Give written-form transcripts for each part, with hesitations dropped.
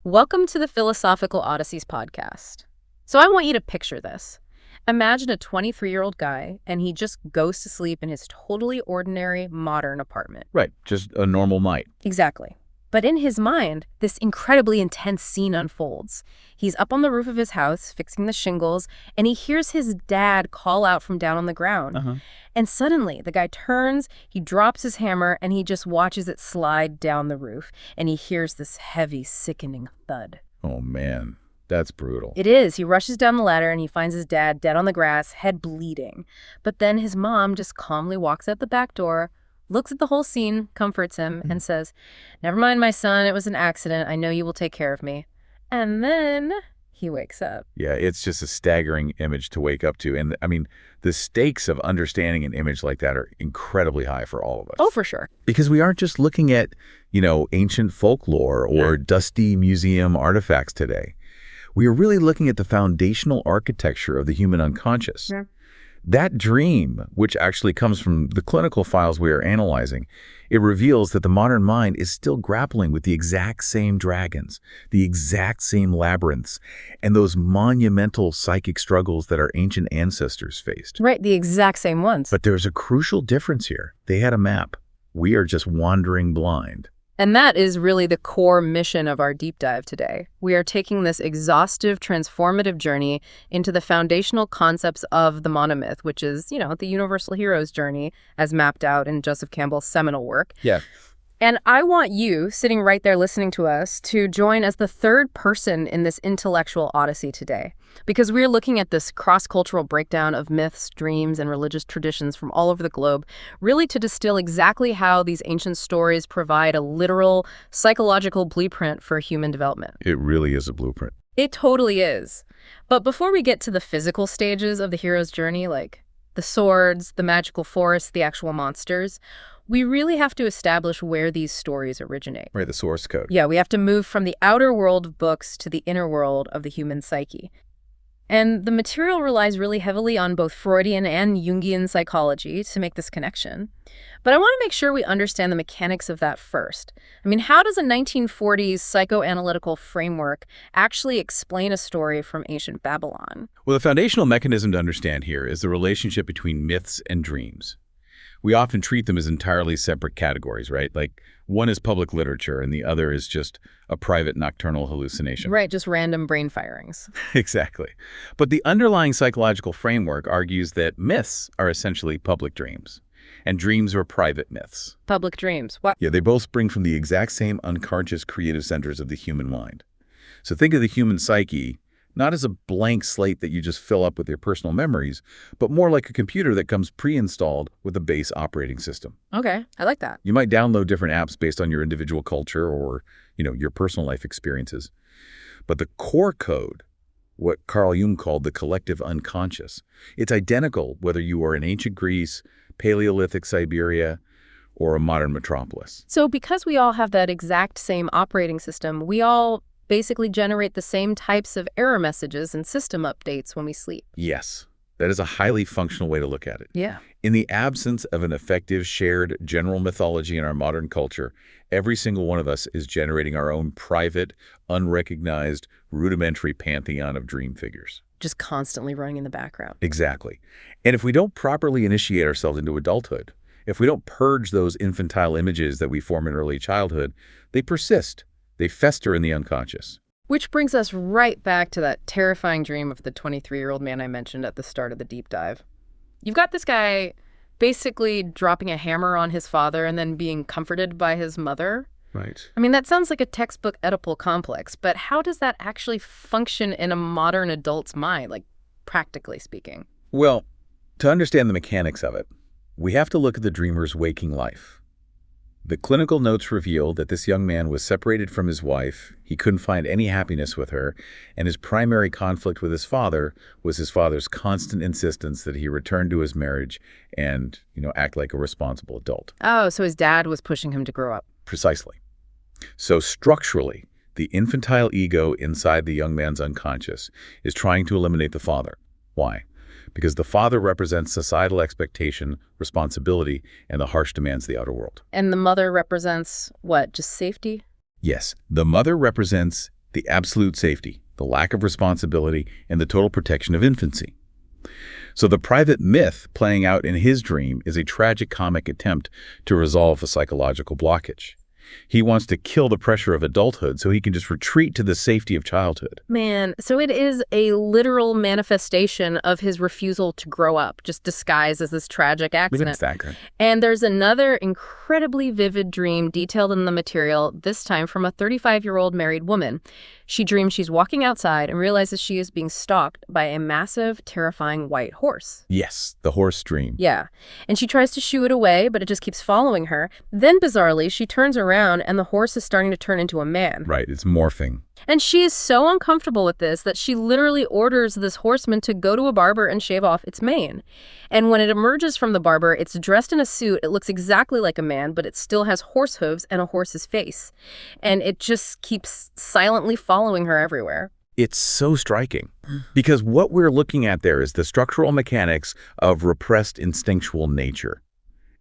Welcome to the Philosophical Odysseys podcast. So I want you to picture this. Imagine a 23-year-old guy, and he just goes to sleep in his totally ordinary, modern apartment. Right, just a normal night. Exactly. But in his mind, this incredibly intense scene unfolds. He's up on the roof of his house, fixing the shingles, and he hears his dad call out from down on the ground. And suddenly, the guy turns, he drops his hammer, and he just watches it slide down the roof. And he hears this heavy, sickening thud. Oh, man, that's brutal. It is. He rushes down the ladder, and he finds his dad dead on the grass, head bleeding. But then his mom just calmly walks out the back door, looks at the whole scene, comforts him, and says, "Never mind, my son, it was an accident. I know you will take care of me." And then he wakes up. Yeah, it's just a staggering image to wake up to. And I mean, the stakes of understanding an image like that are incredibly high for all of us. Oh, for sure. Because we aren't just looking at, ancient folklore or dusty museum artifacts today. We are really looking at the foundational architecture of the human unconscious. Yeah. That dream, which actually comes from the clinical files we are analyzing, it reveals that the modern mind is still grappling with the exact same dragons, the exact same labyrinths, and those monumental psychic struggles that our ancient ancestors faced. Right, the exact same ones. But there's a crucial difference here. They had a map. We are just wandering blind. And that is really the core mission of our deep dive today. We are taking this exhaustive, transformative journey into the foundational concepts of the monomyth, which is, the universal hero's journey as mapped out in Joseph Campbell's seminal work. Yeah. And I want you, sitting right there listening to us, to join as the third person in this intellectual odyssey today. Because we're looking at this cross-cultural breakdown of myths, dreams, and religious traditions from all over the globe, really to distill exactly how these ancient stories provide a literal psychological blueprint for human development. It really is a blueprint. It totally is. But before we get to the physical stages of the hero's journey, like the swords, the magical forest, the actual monsters, we really have to establish where these stories originate. Right, the source code. Yeah, we have to move from the outer world of books to the inner world of the human psyche. And the material relies really heavily on both Freudian and Jungian psychology to make this connection. But I want to make sure we understand the mechanics of that first. I mean, how does a 1940s psychoanalytical framework actually explain a story from ancient Babylon? Well, the foundational mechanism to understand here is the relationship between myths and dreams. We often treat them as entirely separate categories, right? Like one is public literature and the other is just a private nocturnal hallucination. Right, just random brain firings. Exactly. But the underlying psychological framework argues that myths are essentially public dreams and dreams are private myths. Public dreams. What? Yeah, they both spring from the exact same unconscious creative centers of the human mind. So think of the human psyche not as a blank slate that you just fill up with your personal memories, but more like a computer that comes pre-installed with a base operating system. Okay, I like that. You might download different apps based on your individual culture or, your personal life experiences. But the core code, what Carl Jung called the collective unconscious, it's identical whether you are in ancient Greece, Paleolithic Siberia, or a modern metropolis. So because we all have that exact same operating system, we all basically generate the same types of error messages and system updates when we sleep. Yes, that is a highly functional way to look at it. Yeah. In the absence of an effective shared general mythology in our modern culture, every single one of us is generating our own private, unrecognized, rudimentary pantheon of dream figures. Just constantly running in the background. Exactly. And if we don't properly initiate ourselves into adulthood, if we don't purge those infantile images that we form in early childhood, they persist. They fester in the unconscious. Which brings us right back to that terrifying dream of the 23-year-old man I mentioned at the start of the deep dive. You've got this guy basically dropping a hammer on his father and then being comforted by his mother. Right. I mean, that sounds like a textbook Oedipal complex, but how does that actually function in a modern adult's mind, like practically speaking? Well, to understand the mechanics of it, we have to look at the dreamer's waking life. The clinical notes reveal that this young man was separated from his wife, he couldn't find any happiness with her, and his primary conflict with his father was his father's constant insistence that he return to his marriage and, act like a responsible adult. Oh, so his dad was pushing him to grow up. Precisely. So structurally, the infantile ego inside the young man's unconscious is trying to eliminate the father. Why? Because the father represents societal expectation, responsibility, and the harsh demands of the outer world. And the mother represents what? Just safety? Yes, the mother represents the absolute safety, the lack of responsibility, and the total protection of infancy. So the private myth playing out in his dream is a tragicomic attempt to resolve a psychological blockage. He wants to kill the pressure of adulthood so he can just retreat to the safety of childhood. Man, so it is a literal manifestation of his refusal to grow up, just disguised as this tragic accident. Exactly. And there's another incredibly vivid dream detailed in the material, this time from a 35-year-old married woman. She dreams she's walking outside and realizes she is being stalked by a massive, terrifying white horse. Yes, the horse dream. Yeah. And she tries to shoo it away, but it just keeps following her. Then, bizarrely, she turns around and the horse is starting to turn into a man. Right, it's morphing. And she is so uncomfortable with this that she literally orders this horseman to go to a barber and shave off its mane. And when it emerges from the barber, it's dressed in a suit. It looks exactly like a man, but it still has horse hooves and a horse's face. And it just keeps silently following her everywhere. It's so striking because what we're looking at there is the structural mechanics of repressed instinctual nature.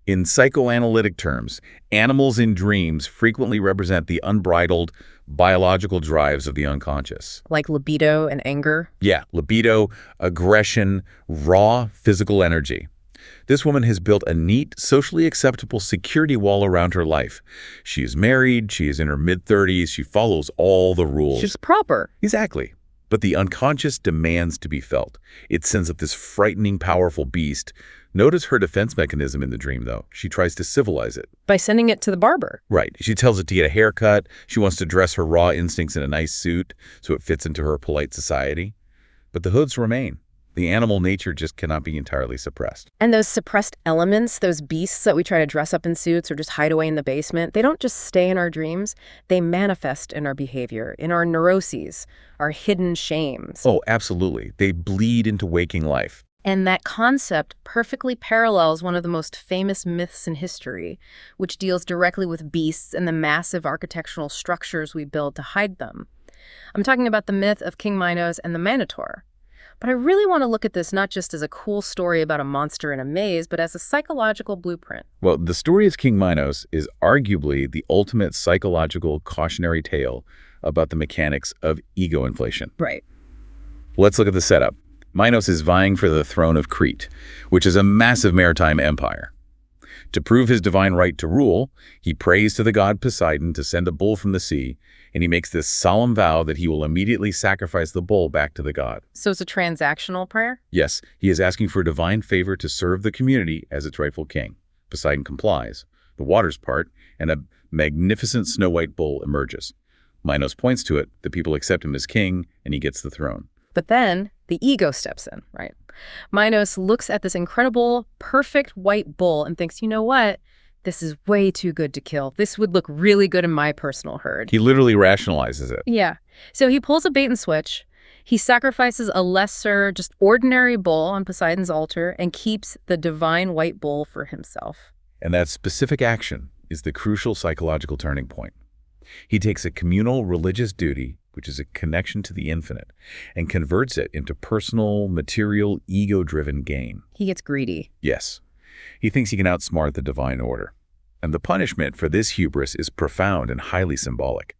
In psychoanalytic terms, animals in dreams frequently represent the unbridled biological drives of the unconscious. Like libido and anger? Yeah, libido, aggression, raw physical energy. This woman has built a neat, socially acceptable security wall around her life. She is married, she is in her mid-30s, she follows all the rules. She's proper. Exactly. But the unconscious demands to be felt. It sends up this frightening, powerful beast. Notice her defense mechanism in the dream, though. She tries to civilize it. By sending it to the barber. Right. She tells it to get a haircut. She wants to dress her raw instincts in a nice suit so it fits into her polite society. But the hoods remain. The animal nature just cannot be entirely suppressed. And those suppressed elements, those beasts that we try to dress up in suits or just hide away in the basement, they don't just stay in our dreams. They manifest in our behavior, in our neuroses, our hidden shames. Oh, absolutely. They bleed into waking life. And that concept perfectly parallels one of the most famous myths in history, which deals directly with beasts and the massive architectural structures we build to hide them. I'm talking about the myth of King Minos and the Minotaur. But I really want to look at this not just as a cool story about a monster in a maze, but as a psychological blueprint. Well, the story of King Minos is arguably the ultimate psychological cautionary tale about the mechanics of ego inflation. Right. Let's look at the setup. Minos is vying for the throne of Crete, which is a massive maritime empire. To prove his divine right to rule, he prays to the god Poseidon to send a bull from the sea, and he makes this solemn vow that he will immediately sacrifice the bull back to the god. So it's a transactional prayer? Yes, he is asking for divine favor to serve the community as its rightful king. Poseidon complies. The waters part, and a magnificent snow-white bull emerges. Minos points to it, the people accept him as king, and he gets the throne. But then the ego steps in, right? Minos looks at this incredible, perfect white bull and thinks, you know what? This is way too good to kill. This would look really good in my personal herd. He literally rationalizes it. Yeah. So he pulls a bait and switch. He sacrifices a lesser, just ordinary bull on Poseidon's altar and keeps the divine white bull for himself. And that specific action is the crucial psychological turning point. He takes a communal religious duty, which is a connection to the infinite, and converts it into personal, material, ego-driven gain. He gets greedy. Yes. He thinks he can outsmart the divine order. And the punishment for this hubris is profound and highly symbolic.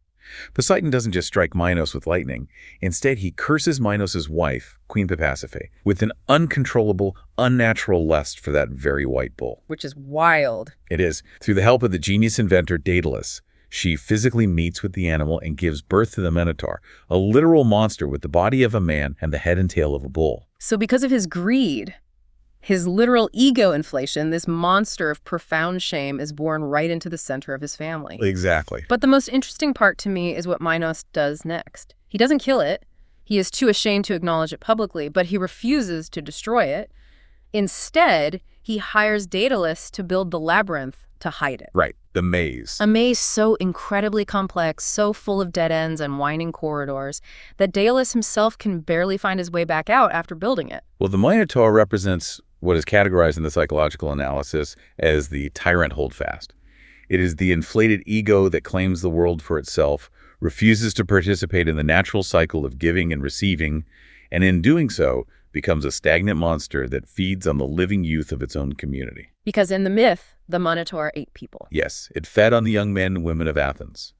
Poseidon doesn't just strike Minos with lightning. Instead, he curses Minos' wife, Queen Pasiphae, with an uncontrollable, unnatural lust for that very white bull. Which is wild. It is. Through the help of the genius inventor Daedalus, she physically meets with the animal and gives birth to the Minotaur, a literal monster with the body of a man and the head and tail of a bull. So because of his greed, his literal ego inflation, this monster of profound shame is born right into the center of his family. Exactly. But the most interesting part to me is what Minos does next. He doesn't kill it. He is too ashamed to acknowledge it publicly, but he refuses to destroy it. Instead, he hires Daedalus to build the labyrinth to hide it. Right, the maze. A maze so incredibly complex, so full of dead ends and winding corridors, that Daedalus himself can barely find his way back out after building it. Well, the Minotaur represents what is categorized in the psychological analysis as the tyrant holdfast. It is the inflated ego that claims the world for itself, refuses to participate in the natural cycle of giving and receiving, and in doing so, becomes a stagnant monster that feeds on the living youth of its own community. Because in the myth, the Minotaur ate people. Yes, it fed on the young men and women of Athens.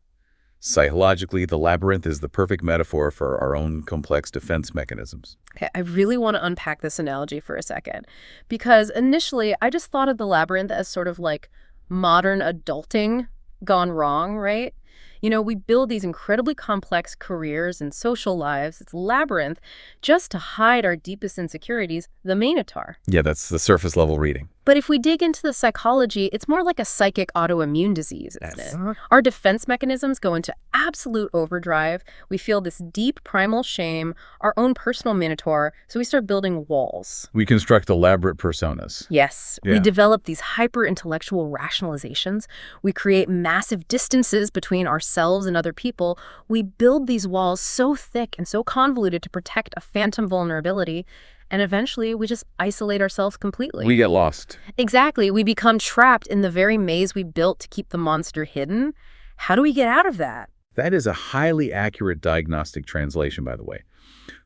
Psychologically, the labyrinth is the perfect metaphor for our own complex defense mechanisms. Okay, I really want to unpack this analogy for a second, because initially I just thought of the labyrinth as sort of like modern adulting gone wrong, right? You know, we build these incredibly complex careers and social lives. It's a labyrinth just to hide our deepest insecurities, the Minotaur. Yeah, that's the surface level reading. But if we dig into the psychology, it's more like a psychic autoimmune disease, isn't it? Yes. Our defense mechanisms go into absolute overdrive. We feel this deep primal shame, our own personal minotaur, so we start building walls. We construct elaborate personas. Yes, we Yeah. develop these hyper-intellectual rationalizations. We create massive distances between ourselves and other people. We build these walls so thick and so convoluted to protect a phantom vulnerability, and eventually we just isolate ourselves completely. We get lost. Exactly. We become trapped in the very maze we built to keep the monster hidden. How do we get out of that? That is a highly accurate diagnostic translation, by the way.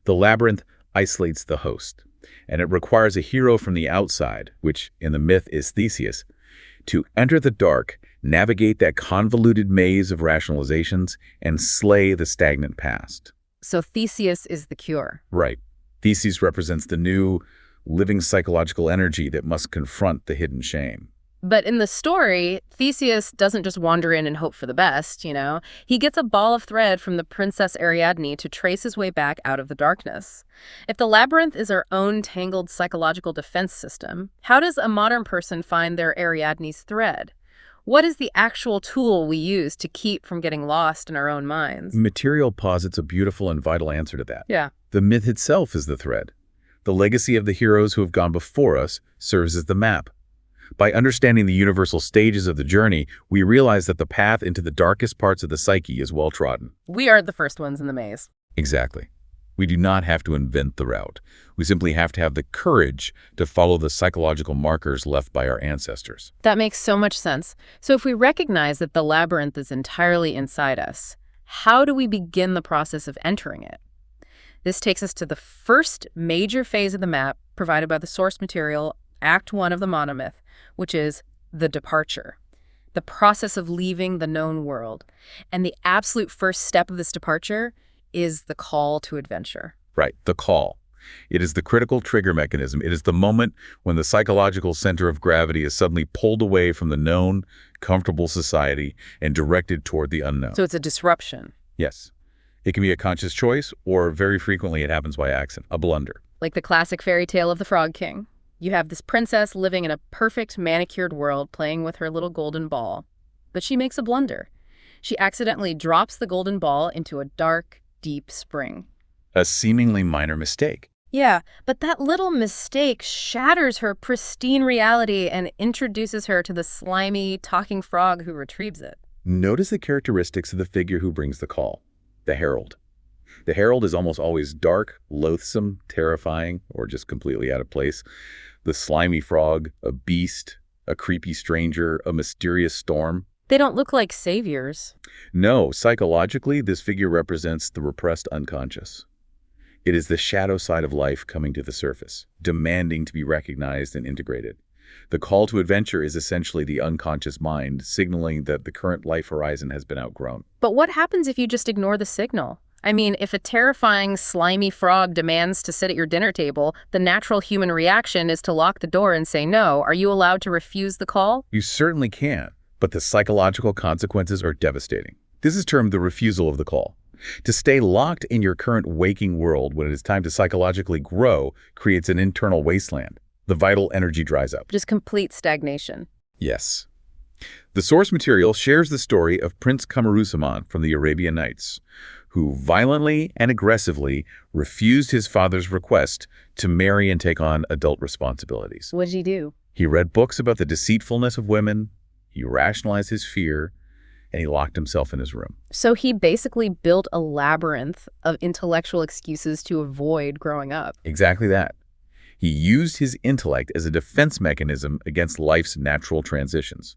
The labyrinth isolates the host, and it requires a hero from the outside, which in the myth is Theseus, to enter the dark, navigate that convoluted maze of rationalizations, and slay the stagnant past. So Theseus is the cure. Right. Theseus represents the new, living psychological energy that must confront the hidden shame. But in the story, Theseus doesn't just wander in and hope for the best, you know? He gets a ball of thread from the Princess Ariadne to trace his way back out of the darkness. If the labyrinth is our own tangled psychological defense system, how does a modern person find their Ariadne's thread? What is the actual tool we use to keep from getting lost in our own minds? Material posits a beautiful and vital answer to that. Yeah. The myth itself is the thread. The legacy of the heroes who have gone before us serves as the map. By understanding the universal stages of the journey, we realize that the path into the darkest parts of the psyche is well-trodden. We are the first ones in the maze. Exactly. We do not have to invent the route. We simply have to have the courage to follow the psychological markers left by our ancestors. That makes so much sense. So if we recognize that the labyrinth is entirely inside us, how do we begin the process of entering it? This takes us to the first major phase of the map provided by the source material, Act 1 of the Monomyth, which is the departure, the process of leaving the known world. And the absolute first step of this departure is the call to adventure. Right, the call. It is the critical trigger mechanism. It is the moment when the psychological center of gravity is suddenly pulled away from the known, comfortable society and directed toward the unknown. So it's a disruption. Yes. It can be a conscious choice, or very frequently it happens by accident, a blunder. Like the classic fairy tale of the Frog King. You have this princess living in a perfect manicured world playing with her little golden ball. But she makes a blunder. She accidentally drops the golden ball into a dark, deep spring. A seemingly minor mistake. Yeah, but that little mistake shatters her pristine reality and introduces her to the slimy, talking frog who retrieves it. Notice the characteristics of the figure who brings the call. The herald. The herald is almost always dark, loathsome, terrifying, or just completely out of place. The slimy frog, a beast, a creepy stranger, a mysterious storm. They don't look like saviors. No, psychologically, this figure represents the repressed unconscious. It is the shadow side of life coming to the surface, demanding to be recognized and integrated. The call to adventure is essentially the unconscious mind, signaling that the current life horizon has been outgrown. But what happens if you just ignore the signal? I mean, if a terrifying, slimy frog demands to sit at your dinner table, the natural human reaction is to lock the door and say no. Are you allowed to refuse the call? You certainly can, but the psychological consequences are devastating. This is termed the refusal of the call. To stay locked in your current waking world when it is time to psychologically grow creates an internal wasteland. The vital energy dries up. Just complete stagnation. Yes. The source material shares the story of Prince Camaruzzaman from the Arabian Nights, who violently and aggressively refused his father's request to marry and take on adult responsibilities. What did he do? He read books about the deceitfulness of women, he rationalized his fear, and he locked himself in his room. So he basically built a labyrinth of intellectual excuses to avoid growing up. Exactly that. He used his intellect as a defense mechanism against life's natural transitions.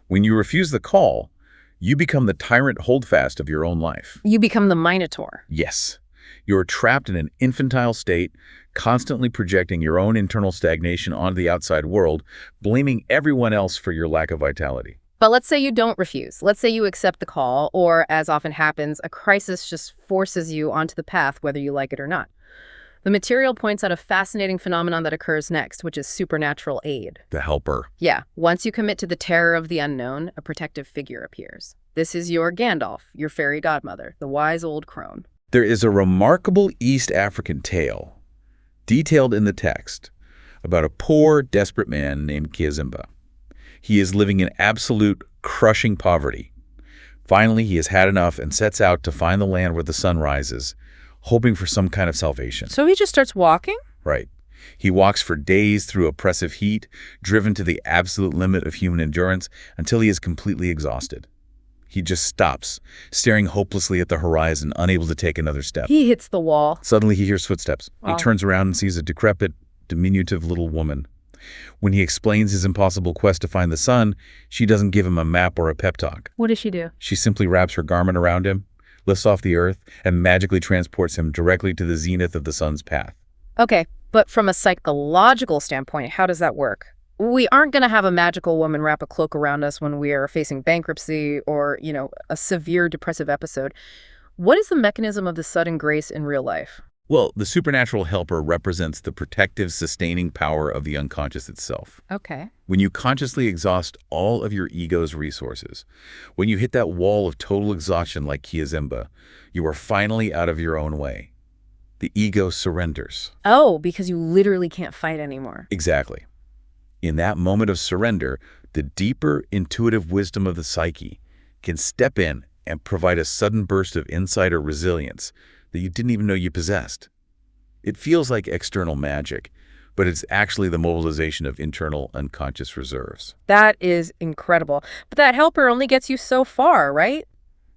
When you refuse the call, you become the tyrant holdfast of your own life. You become the Minotaur. Yes. You're trapped in an infantile state, constantly projecting your own internal stagnation onto the outside world, blaming everyone else for your lack of vitality. But let's say you don't refuse. Let's say you accept the call, or, as often happens, a crisis just forces you onto the path whether you like it or not. The material points out a fascinating phenomenon that occurs next, which is supernatural aid. The helper. Yeah, once you commit to the terror of the unknown, a protective figure appears. This is your Gandalf, your fairy godmother, the wise old crone. There is a remarkable East African tale, detailed in the text, about a poor, desperate man named Kiazimba. He is living in absolute, crushing poverty. Finally, he has had enough and sets out to find the land where the sun rises, hoping for some kind of salvation. So he just starts walking? Right. He walks for days through oppressive heat, driven to the absolute limit of human endurance, until he is completely exhausted. He just stops, staring hopelessly at the horizon, unable to take another step. He hits the wall. Suddenly he hears footsteps. Wow. He turns around and sees a decrepit, diminutive little woman. When he explains his impossible quest to find the sun, she doesn't give him a map or a pep talk. What does she do? She simply wraps her garment around him, lifts off the earth, and magically transports him directly to the zenith of the sun's path. Okay, but from a psychological standpoint, how does that work? We aren't going to have a magical woman wrap a cloak around us when we are facing bankruptcy or, a severe depressive episode. What is the mechanism of the sudden grace in real life? Well, the supernatural helper represents the protective, sustaining power of the unconscious itself. Okay. When you consciously exhaust all of your ego's resources, when you hit that wall of total exhaustion like Kiazimba, you are finally out of your own way. The ego surrenders. Oh, because you literally can't fight anymore. Exactly. In that moment of surrender, the deeper intuitive wisdom of the psyche can step in and provide a sudden burst of insight or resilience that you didn't even know you possessed. It feels like external magic, but it's actually the mobilization of internal unconscious reserves. That is incredible. But that helper only gets you so far, right?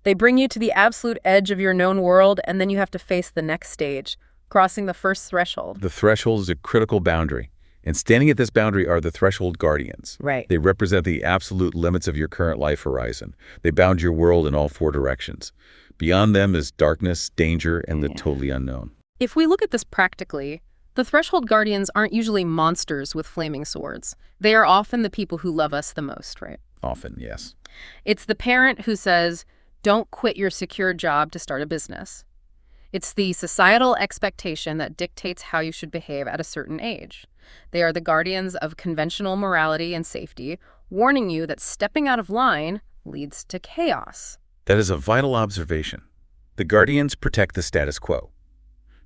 They bring you to the absolute edge of your known world, and then you have to face the next stage, crossing the first threshold. The threshold is a critical boundary, and standing at this boundary are the threshold guardians. Right. They represent the absolute limits of your current life horizon. They bound your world in all four directions. Beyond them is darkness, danger, and the totally unknown. If we look at this practically, the threshold guardians aren't usually monsters with flaming swords. They are often the people who love us the most, right? Often, yes. It's the parent who says, don't quit your secure job to start a business. It's the societal expectation that dictates how you should behave at a certain age. They are the guardians of conventional morality and safety, warning you that stepping out of line leads to chaos. That is a vital observation. The guardians protect the status quo.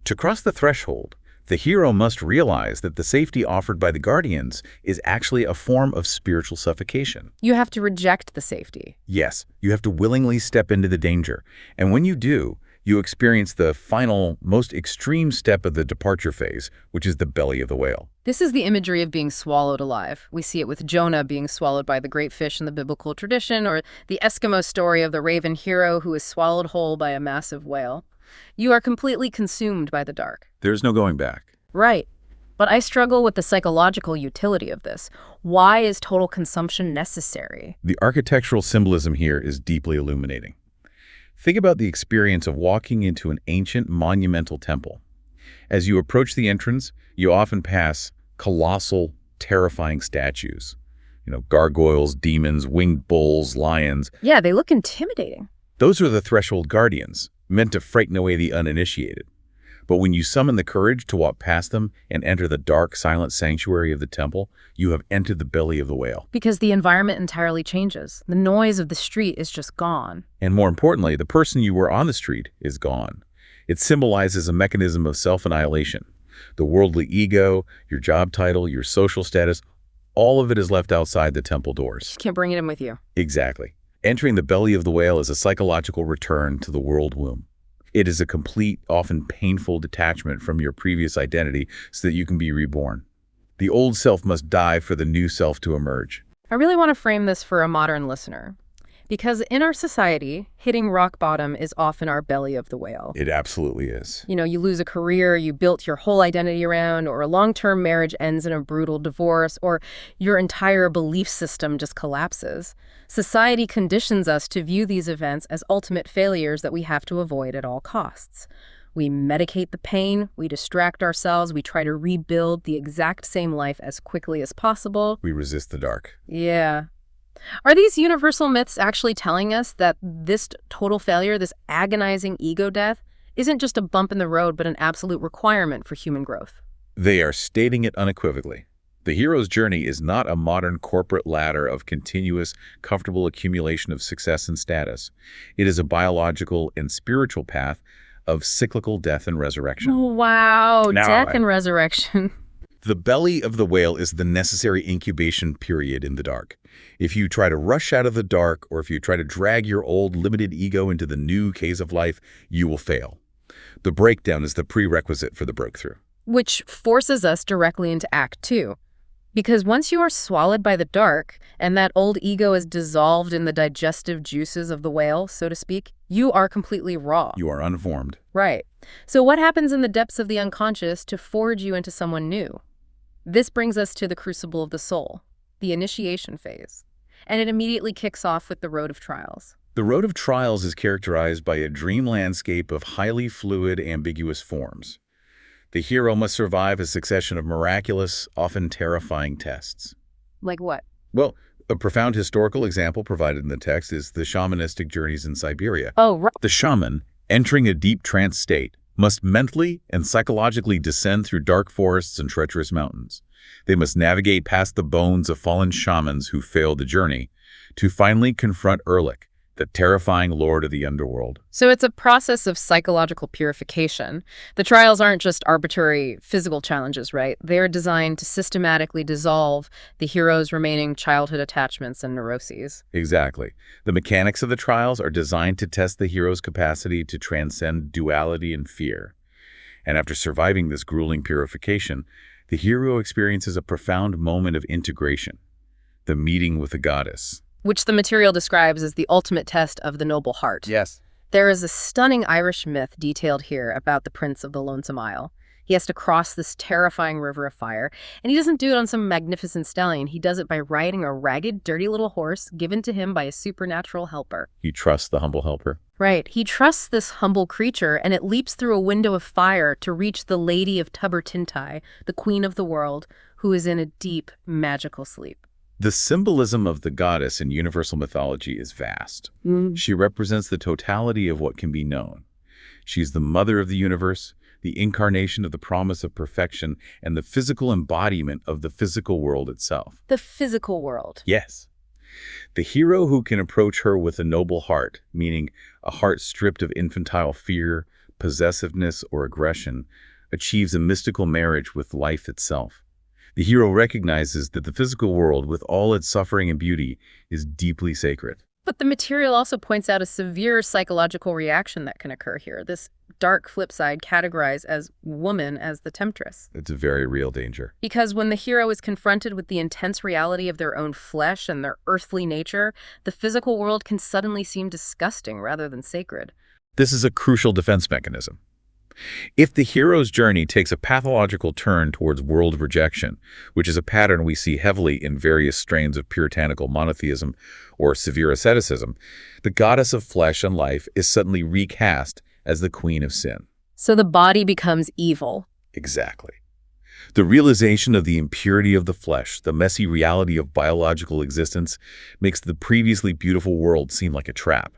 To cross the threshold, the hero must realize that the safety offered by the guardians is actually a form of spiritual suffocation. You have to reject the safety. Yes, you have to willingly step into the danger. And when you do, you experience the final, most extreme step of the departure phase, which is the belly of the whale. This is the imagery of being swallowed alive. We see it with Jonah being swallowed by the great fish in the biblical tradition, or the Eskimo story of the raven hero who is swallowed whole by a massive whale. You are completely consumed by the dark. There's no going back. Right. But I struggle with the psychological utility of this. Why is total consumption necessary? The architectural symbolism here is deeply illuminating. Think about the experience of walking into an ancient monumental temple. As you approach the entrance, you often pass colossal, terrifying statues. Gargoyles, demons, winged bulls, lions. Yeah, they look intimidating. Those are the threshold guardians, meant to frighten away the uninitiated. But when you summon the courage to walk past them and enter the dark, silent sanctuary of the temple, you have entered the belly of the whale. Because the environment entirely changes. The noise of the street is just gone. And more importantly, the person you were on the street is gone. It symbolizes a mechanism of self-annihilation. The worldly ego, your job title, your social status, all of it is left outside the temple doors. Can't bring it in with you. Exactly. Entering the belly of the whale is a psychological return to the world womb. It is a complete, often painful detachment from your previous identity so that you can be reborn. The old self must die for the new self to emerge. I really want to frame this for a modern listener. Because in our society, hitting rock bottom is often our belly of the whale. It absolutely is. You lose a career you built your whole identity around, or a long-term marriage ends in a brutal divorce, or your entire belief system just collapses. Society conditions us to view these events as ultimate failures that we have to avoid at all costs. We medicate the pain, we distract ourselves, we try to rebuild the exact same life as quickly as possible. We resist the dark. Yeah. Are these universal myths actually telling us that this total failure, this agonizing ego death, isn't just a bump in the road, but an absolute requirement for human growth? They are stating it unequivocally. The hero's journey is not a modern corporate ladder of continuous, comfortable accumulation of success and status. It is a biological and spiritual path of cyclical death and resurrection. Wow, Now, death and resurrection. The belly of the whale is the necessary incubation period in the dark. If you try to rush out of the dark, or if you try to drag your old limited ego into the new cave of life, you will fail. The breakdown is the prerequisite for the breakthrough. Which forces us directly into Act 2. Because once you are swallowed by the dark, and that old ego is dissolved in the digestive juices of the whale, so to speak, you are completely raw. You are unformed. Right. So what happens in the depths of the unconscious to forge you into someone new? This brings us to the crucible of the soul, the initiation phase. And it immediately kicks off with the road of trials. The road of trials is characterized by a dream landscape of highly fluid, ambiguous forms. The hero must survive a succession of miraculous, often terrifying tests. Like what? Well, a profound historical example provided in the text is the shamanistic journeys in Siberia. Oh, right. The shaman, entering a deep trance state, must mentally and psychologically descend through dark forests and treacherous mountains. They must navigate past the bones of fallen shamans who failed the journey to finally confront Erlich, the terrifying lord of the underworld. So it's a process of psychological purification. The trials aren't just arbitrary physical challenges, right? They're designed to systematically dissolve the hero's remaining childhood attachments and neuroses. Exactly. The mechanics of the trials are designed to test the hero's capacity to transcend duality and fear. And after surviving this grueling purification, the hero experiences a profound moment of integration, the meeting with the goddess. Which the material describes as the ultimate test of the noble heart. Yes. There is a stunning Irish myth detailed here about the Prince of the Lonesome Isle. He has to cross this terrifying river of fire, and he doesn't do it on some magnificent stallion. He does it by riding a ragged, dirty little horse given to him by a supernatural helper. You trust the humble helper? Right. He trusts this humble creature, and it leaps through a window of fire to reach the Lady of Tubber-Tintai, the queen of the world, who is in a deep, magical sleep. The symbolism of the goddess in universal mythology is vast. She represents the totality of what can be known. She's the mother of the universe, the incarnation of the promise of perfection, and the physical embodiment of the physical world itself. The physical world. Yes. The hero who can approach her with a noble heart, meaning a heart stripped of infantile fear, possessiveness, or aggression, achieves a mystical marriage with life itself. The hero recognizes that the physical world, with all its suffering and beauty, is deeply sacred. But the material also points out a severe psychological reaction that can occur here. This dark flip side categorized as woman as the temptress. It's a very real danger. Because when the hero is confronted with the intense reality of their own flesh and their earthly nature, the physical world can suddenly seem disgusting rather than sacred. This is a crucial defense mechanism. If the hero's journey takes a pathological turn towards world rejection, which is a pattern we see heavily in various strains of puritanical monotheism or severe asceticism, the goddess of flesh and life is suddenly recast as the queen of sin. So the body becomes evil. Exactly. The realization of the impurity of the flesh, the messy reality of biological existence, makes the previously beautiful world seem like a trap.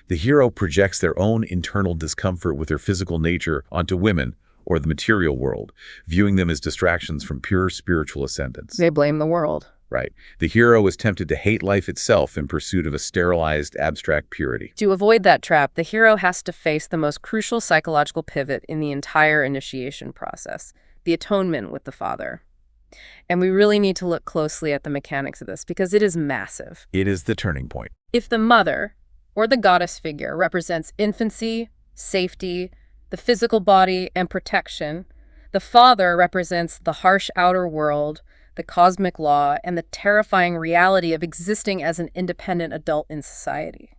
The hero projects their own internal discomfort with their physical nature onto women or the material world, viewing them as distractions from pure spiritual ascendance. They blame the world. Right. The hero is tempted to hate life itself in pursuit of a sterilized, abstract purity. To avoid that trap, the hero has to face the most crucial psychological pivot in the entire initiation process, the atonement with the father. And we really need to look closely at the mechanics of this because it is massive. It is the turning point. If the mother, or the goddess figure, represents infancy, safety, the physical body, and protection, the father represents the harsh outer world, the cosmic law, and the terrifying reality of existing as an independent adult in society.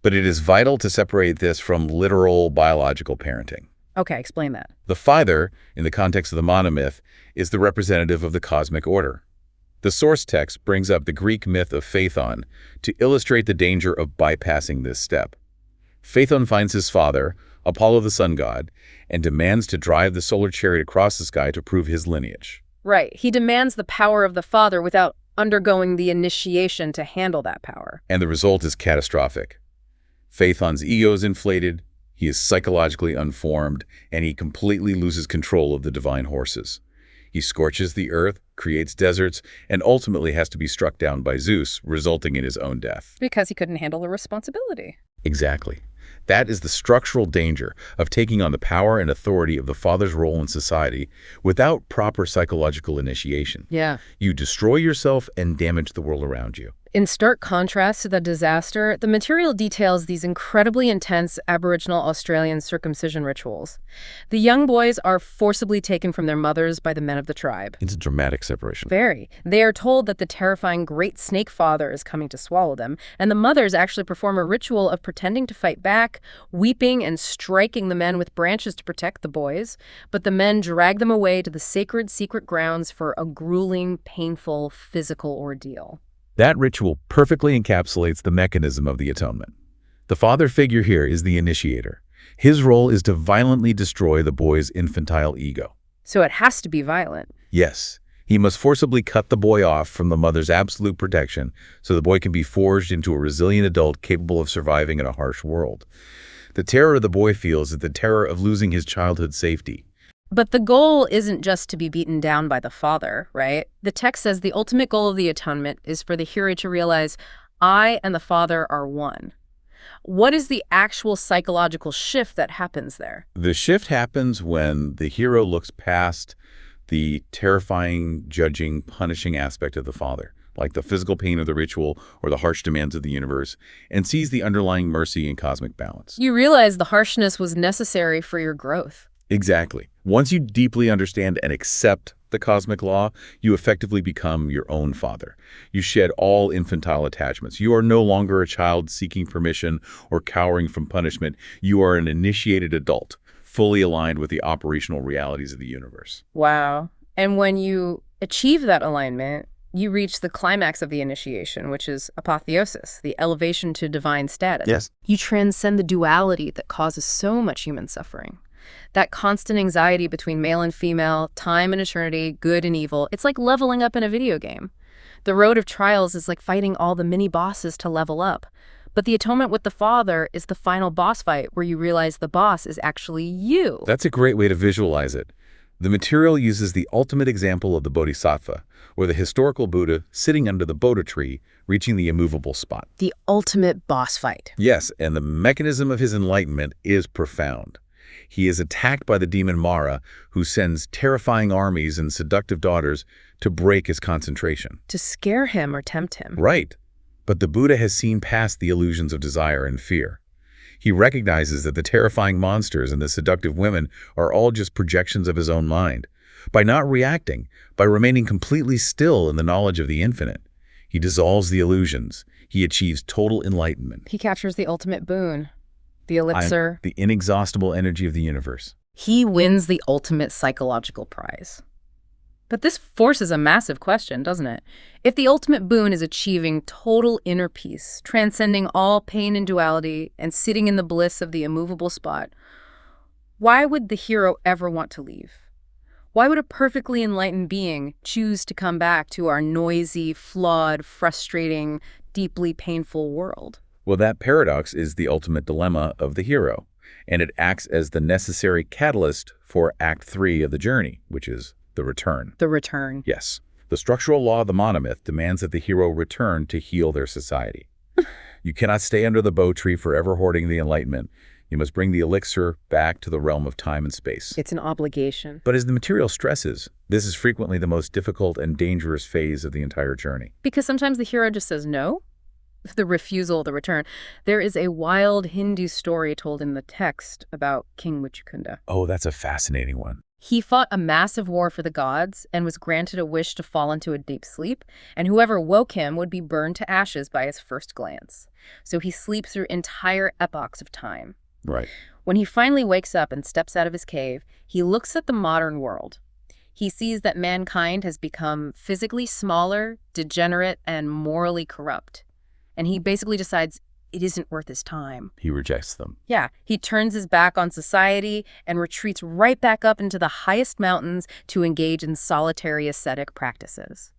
But it is vital to separate this from literal biological parenting. Okay, explain that. The father, in the context of the monomyth, is the representative of the cosmic order. The source text brings up the Greek myth of Phaethon to illustrate the danger of bypassing this step. Phaethon finds his father, Apollo the sun god, and demands to drive the solar chariot across the sky to prove his lineage. Right. He demands the power of the father without undergoing the initiation to handle that power. And the result is catastrophic. Phaethon's ego is inflated, he is psychologically unformed, and he completely loses control of the divine horses. He scorches the earth, creates deserts, and ultimately has to be struck down by Zeus, resulting in his own death. Because he couldn't handle the responsibility. Exactly. That is the structural danger of taking on the power and authority of the father's role in society without proper psychological initiation. Yeah. You destroy yourself and damage the world around you. In stark contrast to the disaster, the material details these incredibly intense Aboriginal Australian circumcision rituals. The young boys are forcibly taken from their mothers by the men of the tribe. It's a dramatic separation. Very. They are told that the terrifying Great Snake Father is coming to swallow them, and the mothers actually perform a ritual of pretending to fight back, weeping and striking the men with branches to protect the boys, but the men drag them away to the sacred secret grounds for a grueling, painful, physical ordeal. That ritual perfectly encapsulates the mechanism of the atonement. The father figure here is the initiator. His role is to violently destroy the boy's infantile ego. So it has to be violent. Yes, he must forcibly cut the boy off from the mother's absolute protection so the boy can be forged into a resilient adult capable of surviving in a harsh world. The terror the boy feels is the terror of losing his childhood safety. But the goal isn't just to be beaten down by the father, right? The text says the ultimate goal of the atonement is for the hero to realize, I and the father are one. What is the actual psychological shift that happens there? The shift happens when the hero looks past the terrifying, judging, punishing aspect of the father, like the physical pain of the ritual or the harsh demands of the universe, and sees the underlying mercy and cosmic balance. You realize the harshness was necessary for your growth. Exactly. Once you deeply understand and accept the cosmic law, you effectively become your own father. You shed all infantile attachments. You are no longer a child seeking permission or cowering from punishment. You are an initiated adult, fully aligned with the operational realities of the universe. Wow. And when you achieve that alignment, you reach the climax of the initiation, which is apotheosis, the elevation to divine status. Yes. You transcend the duality that causes so much human suffering. That constant anxiety between male and female, time and eternity, good and evil, it's like leveling up in a video game. The road of trials is like fighting all the mini-bosses to level up. But the atonement with the father is the final boss fight where you realize the boss is actually you. That's a great way to visualize it. The material uses the ultimate example of the Bodhisattva, or the historical Buddha sitting under the Bodhi tree, reaching the immovable spot. The ultimate boss fight. Yes, and the mechanism of his enlightenment is profound. He is attacked by the demon Mara, who sends terrifying armies and seductive daughters to break his concentration. To scare him or tempt him. Right. But the Buddha has seen past the illusions of desire and fear. He recognizes that the terrifying monsters and the seductive women are all just projections of his own mind. By not reacting, by remaining completely still in the knowledge of the infinite, he dissolves the illusions. He achieves total enlightenment. He captures the ultimate boon. The elixir. The inexhaustible energy of the universe. He wins the ultimate psychological prize. But this forces a massive question, doesn't it? If the ultimate boon is achieving total inner peace, transcending all pain and duality, and sitting in the bliss of the immovable spot, why would the hero ever want to leave? Why would a perfectly enlightened being choose to come back to our noisy, flawed, frustrating, deeply painful world? Well, that paradox is the ultimate dilemma of the hero, and it acts as the necessary catalyst for Act 3 of the journey, which is the return. The return. Yes. The structural law of the monomyth demands that the hero return to heal their society. You cannot stay under the bow tree forever hoarding the enlightenment. You must bring the elixir back to the realm of time and space. It's an obligation. But as the material stresses, this is frequently the most difficult and dangerous phase of the entire journey. Because sometimes the hero just says no. The refusal, the return. There is a wild Hindu story told in the text about King Muchukunda. Oh, that's a fascinating one. He fought a massive war for the gods and was granted a wish to fall into a deep sleep, and whoever woke him would be burned to ashes by his first glance. So he sleeps through entire epochs of time. Right. When he finally wakes up and steps out of his cave, he looks at the modern world. He sees that mankind has become physically smaller, degenerate, and morally corrupt. And he basically decides it isn't worth his time. He rejects them. Yeah, he turns his back on society and retreats right back up into the highest mountains to engage in solitary ascetic practices.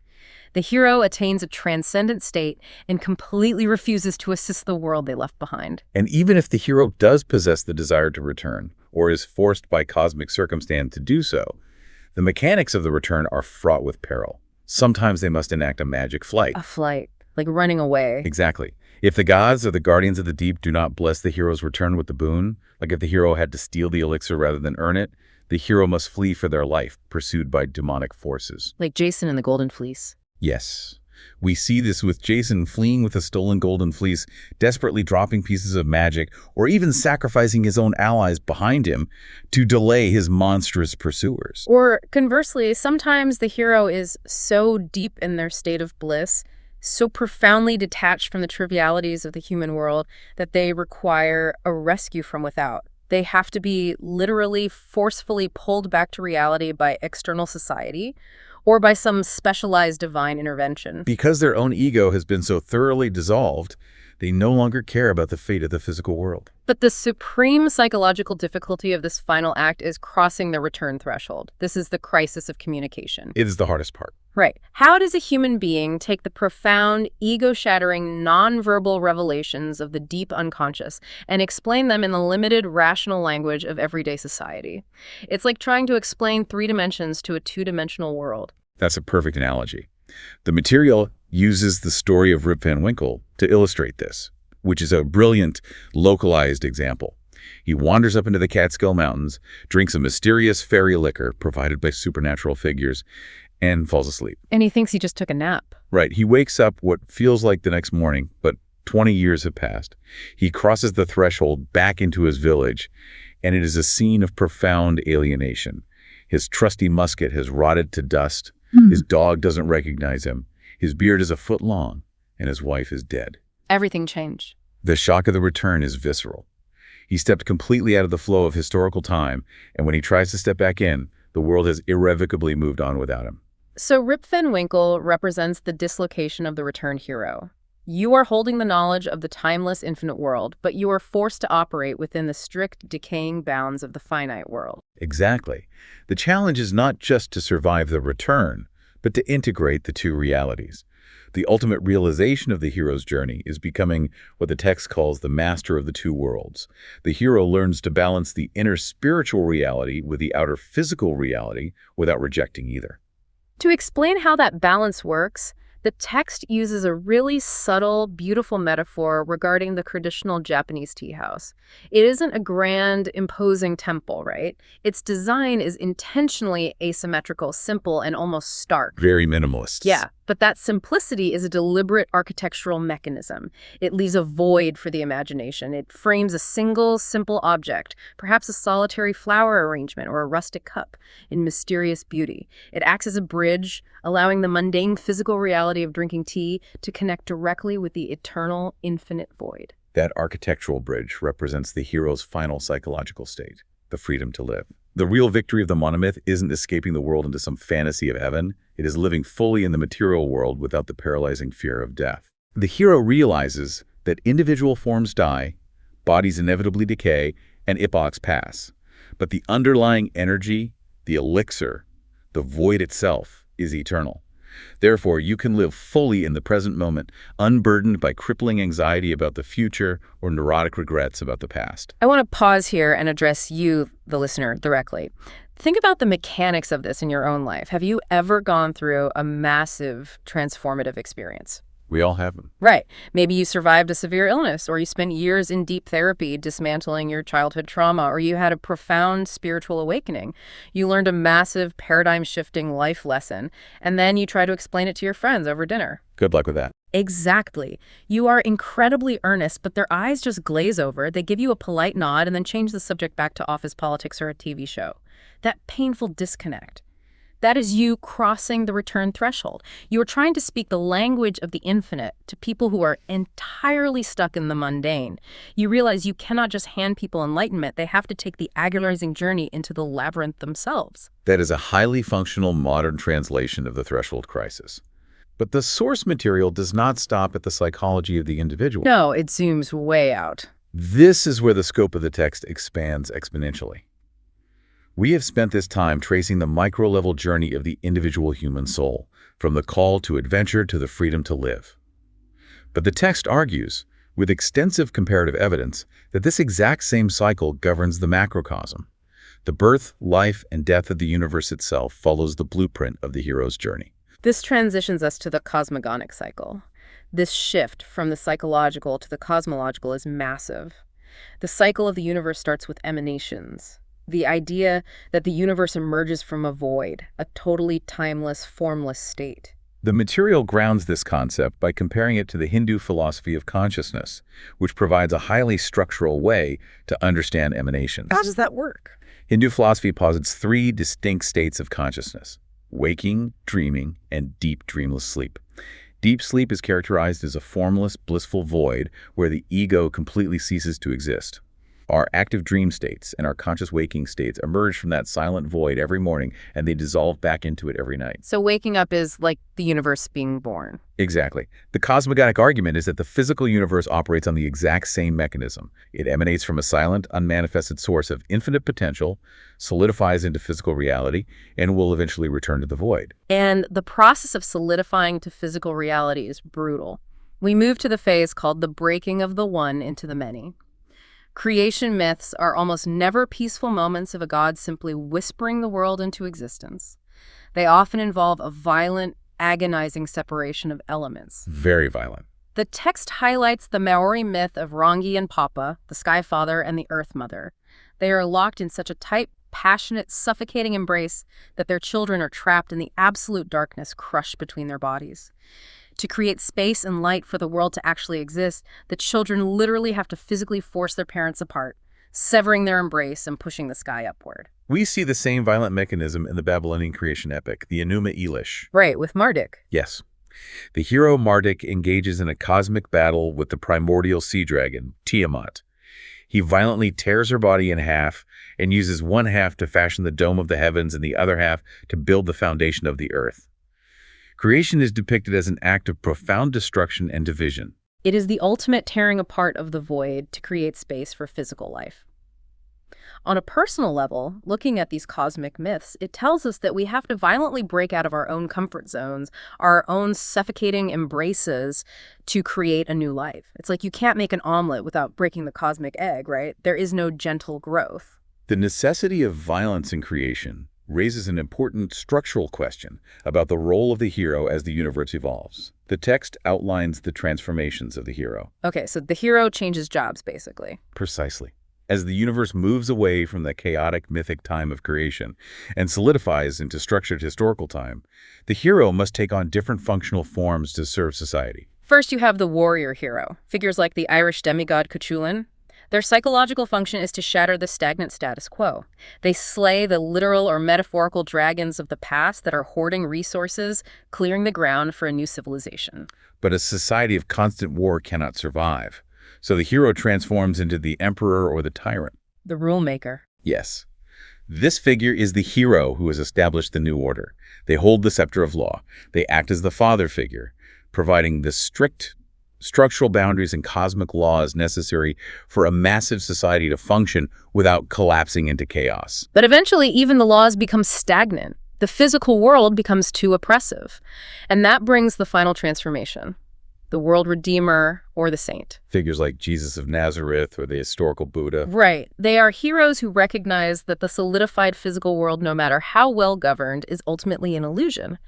The hero attains a transcendent state and completely refuses to assist the world they left behind. And even if the hero does possess the desire to return, or is forced by cosmic circumstance to do so, the mechanics of the return are fraught with peril. Sometimes they must enact a magic flight. A flight, like running away. Exactly. If the gods or the guardians of the deep do not bless the hero's return with the boon, like if the hero had to steal the elixir rather than earn it, the hero must flee for their life, pursued by demonic forces. Like Jason in the Golden Fleece. Yes. We see this with Jason fleeing with a stolen golden fleece, desperately dropping pieces of magic, or even sacrificing his own allies behind him to delay his monstrous pursuers. Or conversely, sometimes the hero is so deep in their state of bliss, so profoundly detached from the trivialities of the human world, that they require a rescue from without. They have to be literally forcefully pulled back to reality by external society or by some specialized divine intervention. Because their own ego has been so thoroughly dissolved, they no longer care about the fate of the physical world. But the supreme psychological difficulty of this final act is crossing the return threshold. This is the crisis of communication. It is the hardest part. Right. How does a human being take the profound, ego-shattering, nonverbal revelations of the deep unconscious and explain them in the limited, rational language of everyday society? It's like trying to explain 3 dimensions to a 2-dimensional world. That's a perfect analogy. The material uses the story of Rip Van Winkle to illustrate this, which is a brilliant, localized example. He wanders up into the Catskill Mountains, drinks a mysterious fairy liquor provided by supernatural figures, and falls asleep. And he thinks he just took a nap. Right. He wakes up what feels like the next morning, but 20 years have passed. He crosses the threshold back into his village, and it is a scene of profound alienation. His trusty musket has rotted to dust. His dog doesn't recognize him. His beard is a foot long, and his wife is dead. Everything changed. The shock of the return is visceral. He stepped completely out of the flow of historical time, and when he tries to step back in, the world has irrevocably moved on without him. So Rip Van Winkle represents the dislocation of the returned hero. You are holding the knowledge of the timeless, infinite world, but you are forced to operate within the strict, decaying bounds of the finite world. Exactly. The challenge is not just to survive the return, but to integrate the two realities. The ultimate realization of the hero's journey is becoming what the text calls the master of the two worlds. The hero learns to balance the inner spiritual reality with the outer physical reality without rejecting either. To explain how that balance works, the text uses a really subtle, beautiful metaphor regarding the traditional Japanese tea house. It isn't a grand, imposing temple, right? Its design is intentionally asymmetrical, simple, and almost stark. Very minimalist. Yeah, but that simplicity is a deliberate architectural mechanism. It leaves a void for the imagination. It frames a single, simple object, perhaps a solitary flower arrangement or a rustic cup, in mysterious beauty. It acts as a bridge, allowing the mundane physical reality of drinking tea to connect directly with the eternal, infinite void. That architectural bridge represents the hero's final psychological state, the freedom to live. The real victory of the monomyth isn't escaping the world into some fantasy of heaven. It is living fully in the material world without the paralyzing fear of death. The hero realizes that individual forms die, bodies inevitably decay, and epochs pass. But the underlying energy, the elixir, the void itself, is eternal. Therefore, you can live fully in the present moment, unburdened by crippling anxiety about the future or neurotic regrets about the past. I want to pause here and address you, the listener, directly. Think about the mechanics of this in your own life. Have you ever gone through a massive transformative experience? We all have them. Right. Maybe you survived a severe illness, or you spent years in deep therapy dismantling your childhood trauma, or you had a profound spiritual awakening. You learned a massive paradigm-shifting life lesson, and then you try to explain it to your friends over dinner. Good luck with that. Exactly. You are incredibly earnest, but their eyes just glaze over. They give you a polite nod and then change the subject back to office politics or a TV show. That painful disconnect. That is you crossing the return threshold. You are trying to speak the language of the infinite to people who are entirely stuck in the mundane. You realize you cannot just hand people enlightenment. They have to take the agonizing journey into the labyrinth themselves. That is a highly functional modern translation of the threshold crisis. But the source material does not stop at the psychology of the individual. No, it zooms way out. This is where the scope of the text expands exponentially. We have spent this time tracing the micro-level journey of the individual human soul, from the call to adventure to the freedom to live. But the text argues, with extensive comparative evidence, that this exact same cycle governs the macrocosm. The birth, life, and death of the universe itself follows the blueprint of the hero's journey. This transitions us to the cosmogonic cycle. This shift from the psychological to the cosmological is massive. The cycle of the universe starts with emanations. The idea that the universe emerges from a void, a totally timeless, formless state. The material grounds this concept by comparing it to the Hindu philosophy of consciousness, which provides a highly structural way to understand emanations. How does that work? Hindu philosophy posits three distinct states of consciousness: waking, dreaming, and deep dreamless sleep. Deep sleep is characterized as a formless, blissful void where the ego completely ceases to exist. Our active dream states and our conscious waking states emerge from that silent void every morning, and they dissolve back into it every night. So waking up is like the universe being born. Exactly. The cosmogonic argument is that the physical universe operates on the exact same mechanism. It emanates from a silent, unmanifested source of infinite potential, solidifies into physical reality, and will eventually return to the void. And the process of solidifying to physical reality is brutal. We move to the phase called the breaking of the one into the many. Creation myths are almost never peaceful moments of a god simply whispering the world into existence. They often involve a violent, agonizing separation of elements. Very violent. The text highlights the Maori myth of Rangi and Papa, the Sky Father and the Earth Mother. They are locked in such a tight, passionate, suffocating embrace that their children are trapped in the absolute darkness, crushed between their bodies. To create space and light for the world to actually exist, the children literally have to physically force their parents apart, severing their embrace and pushing the sky upward. We see the same violent mechanism in the Babylonian creation epic, the Enuma Elish. Right, with Marduk. Yes. The hero Marduk engages in a cosmic battle with the primordial sea dragon, Tiamat. He violently tears her body in half and uses one half to fashion the dome of the heavens and the other half to build the foundation of the earth. Creation is depicted as an act of profound destruction and division. It is the ultimate tearing apart of the void to create space for physical life. On a personal level, looking at these cosmic myths, it tells us that we have to violently break out of our own comfort zones, our own suffocating embraces to create a new life. It's like you can't make an omelet without breaking the cosmic egg, right? There is no gentle growth. The necessity of violence in creation raises an important structural question about the role of the hero as the universe evolves. The text outlines the transformations of the hero. Okay, so the hero changes jobs, basically. Precisely. As the universe moves away from the chaotic mythic time of creation and solidifies into structured historical time, the hero must take on different functional forms to serve society. First, you have the warrior hero, figures like the Irish demigod Cuchulainn. Their psychological function is to shatter the stagnant status quo. They slay the literal or metaphorical dragons of the past that are hoarding resources, clearing the ground for a new civilization. But a society of constant war cannot survive. So the hero transforms into the emperor or the tyrant. The rule maker. Yes. This figure is the hero who has established the new order. They hold the scepter of law. They act as the father figure, providing the strict structural boundaries and cosmic laws necessary for a massive society to function without collapsing into chaos. But eventually, even the laws become stagnant. The physical world becomes too oppressive. And that brings the final transformation. The world redeemer or the saint. Figures like Jesus of Nazareth or the historical Buddha. Right. They are heroes who recognize that the solidified physical world, no matter how well governed, is ultimately an illusion.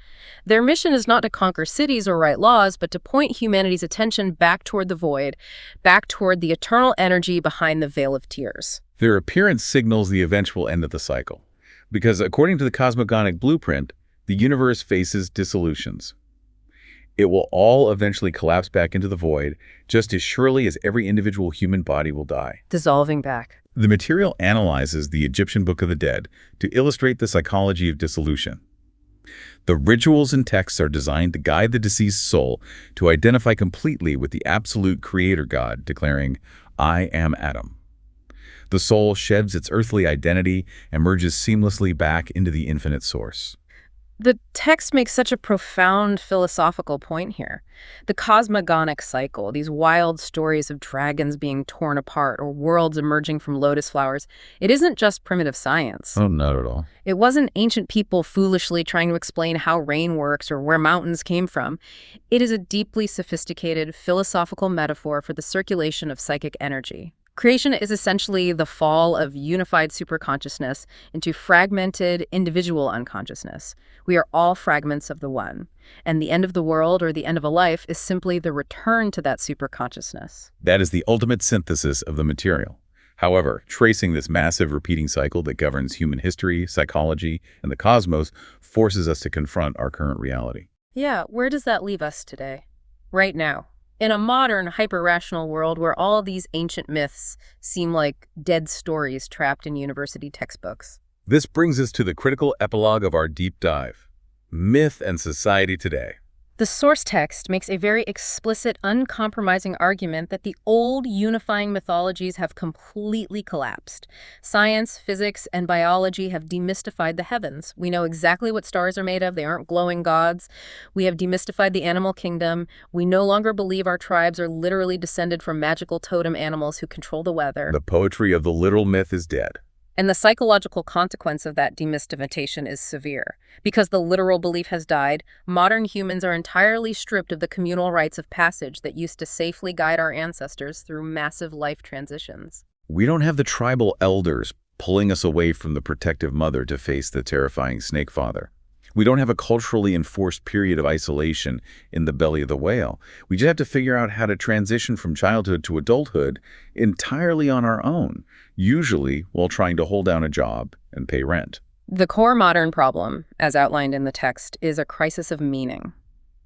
Their mission is not to conquer cities or write laws, but to point humanity's attention back toward the void, back toward the eternal energy behind the veil of tears. Their appearance signals the eventual end of the cycle, because according to the cosmogonic blueprint, the universe faces dissolutions. It will all eventually collapse back into the void, just as surely as every individual human body will die. Dissolving back. The material analyzes the Egyptian Book of the Dead to illustrate the psychology of dissolution. The rituals and texts are designed to guide the deceased soul to identify completely with the absolute creator God, declaring, "I am Adam." The soul sheds its earthly identity and merges seamlessly back into the infinite source. The text makes such a profound philosophical point here. The cosmogonic cycle, these wild stories of dragons being torn apart or worlds emerging from lotus flowers, it isn't just primitive science. Oh, not at all. It wasn't ancient people foolishly trying to explain how rain works or where mountains came from. It is a deeply sophisticated philosophical metaphor for the circulation of psychic energy. Creation is essentially the fall of unified superconsciousness into fragmented individual unconsciousness. We are all fragments of the one, and the end of the world or the end of a life is simply the return to that superconsciousness. That is the ultimate synthesis of the material. However, tracing this massive repeating cycle that governs human history, psychology, and the cosmos forces us to confront our current reality. Yeah, where does that leave us today? Right now. In a modern, hyper-rational world where all these ancient myths seem like dead stories trapped in university textbooks. This brings us to the critical epilogue of our deep dive: myth and society today. The source text makes a very explicit, uncompromising argument that the old unifying mythologies have completely collapsed. Science, physics, and biology have demystified the heavens. We know exactly what stars are made of. They aren't glowing gods. We have demystified the animal kingdom. We no longer believe our tribes are literally descended from magical totem animals who control the weather. The poetry of the literal myth is dead. And the psychological consequence of that demystification is severe. Because the literal belief has died, modern humans are entirely stripped of the communal rites of passage that used to safely guide our ancestors through massive life transitions. We don't have the tribal elders pulling us away from the protective mother to face the terrifying snake father. We don't have a culturally enforced period of isolation in the belly of the whale. We just have to figure out how to transition from childhood to adulthood entirely on our own, usually while trying to hold down a job and pay rent. The core modern problem, as outlined in the text, is a crisis of meaning.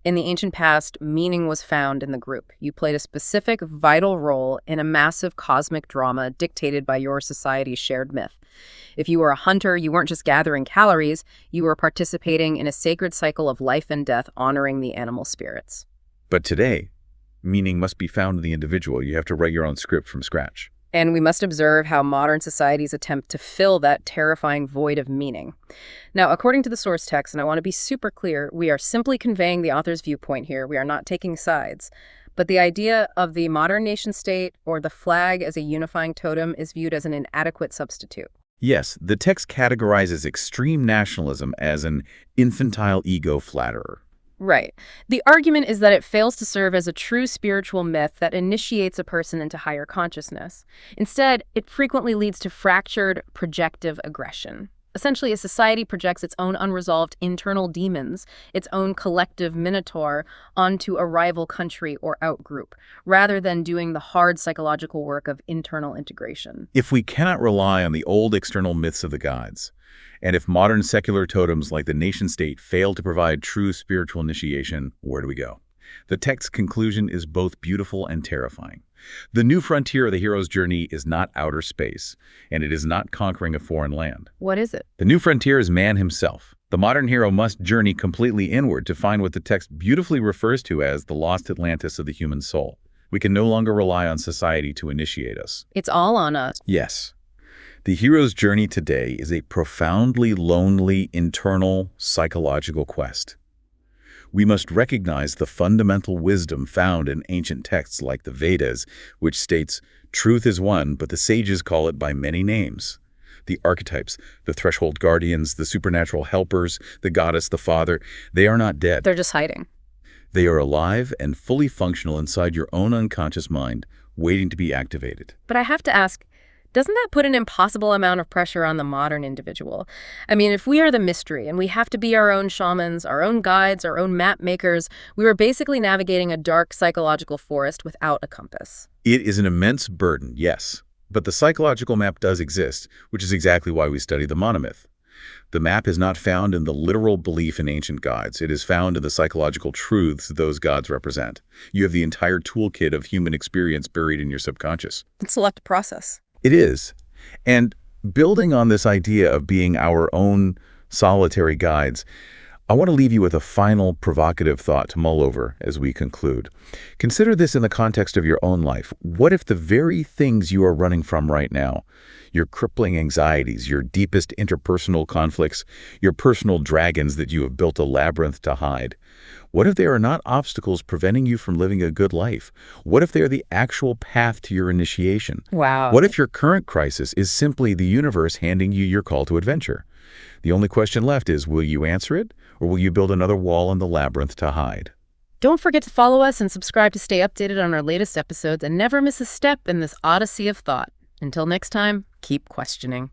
In the ancient past, meaning was found in the group. You played a specific, vital role in a massive cosmic drama dictated by your society's shared myth. If you were a hunter, you weren't just gathering calories, you were participating in a sacred cycle of life and death honoring the animal spirits. But today, meaning must be found in the individual. You have to write your own script from scratch. And we must observe how modern societies attempt to fill that terrifying void of meaning. Now, according to the source text, and I want to be super clear, we are simply conveying the author's viewpoint here. We are not taking sides. But the idea of the modern nation state or the flag as a unifying totem is viewed as an inadequate substitute. Yes, the text categorizes extreme nationalism as an infantile ego flatterer. Right. The argument is that it fails to serve as a true spiritual myth that initiates a person into higher consciousness. Instead, it frequently leads to fractured, projective aggression. Essentially, a society projects its own unresolved internal demons, its own collective minotaur, onto a rival country or outgroup, rather than doing the hard psychological work of internal integration. If we cannot rely on the old external myths of the gods, and if modern secular totems like the nation-state fail to provide true spiritual initiation, where do we go? The text's conclusion is both beautiful and terrifying. The new frontier of the hero's journey is not outer space, and it is not conquering a foreign land. What is it? The new frontier is man himself. The modern hero must journey completely inward to find what the text beautifully refers to as the lost Atlantis of the human soul. We can no longer rely on society to initiate us. It's all on us. Yes. The hero's journey today is a profoundly lonely, internal, psychological quest. We must recognize the fundamental wisdom found in ancient texts like the Vedas, which states, "Truth is one, but the sages call it by many names." The archetypes, the threshold guardians, the supernatural helpers, the goddess, the father, they are not dead. They're just hiding. They are alive and fully functional inside your own unconscious mind, waiting to be activated. But I have to ask, doesn't that put an impossible amount of pressure on the modern individual? I mean, if we are the mystery and we have to be our own shamans, our own guides, our own map makers, we are basically navigating a dark psychological forest without a compass. It is an immense burden, yes, but the psychological map does exist, which is exactly why we study the monomyth. The map is not found in the literal belief in ancient gods. It is found in the psychological truths those gods represent. You have the entire toolkit of human experience buried in your subconscious. It's a lot to process. It is. And building on this idea of being our own solitary guides, I want to leave you with a final provocative thought to mull over as we conclude. Consider this in the context of your own life. What if the very things you are running from right now, your crippling anxieties, your deepest interpersonal conflicts, your personal dragons that you have built a labyrinth to hide, what if they are not obstacles preventing you from living a good life? What if they are the actual path to your initiation? Wow. What if your current crisis is simply the universe handing you your call to adventure? The only question left is, will you answer it, or will you build another wall in the labyrinth to hide? Don't forget to follow us and subscribe to stay updated on our latest episodes and never miss a step in this odyssey of thought. Until next time, keep questioning.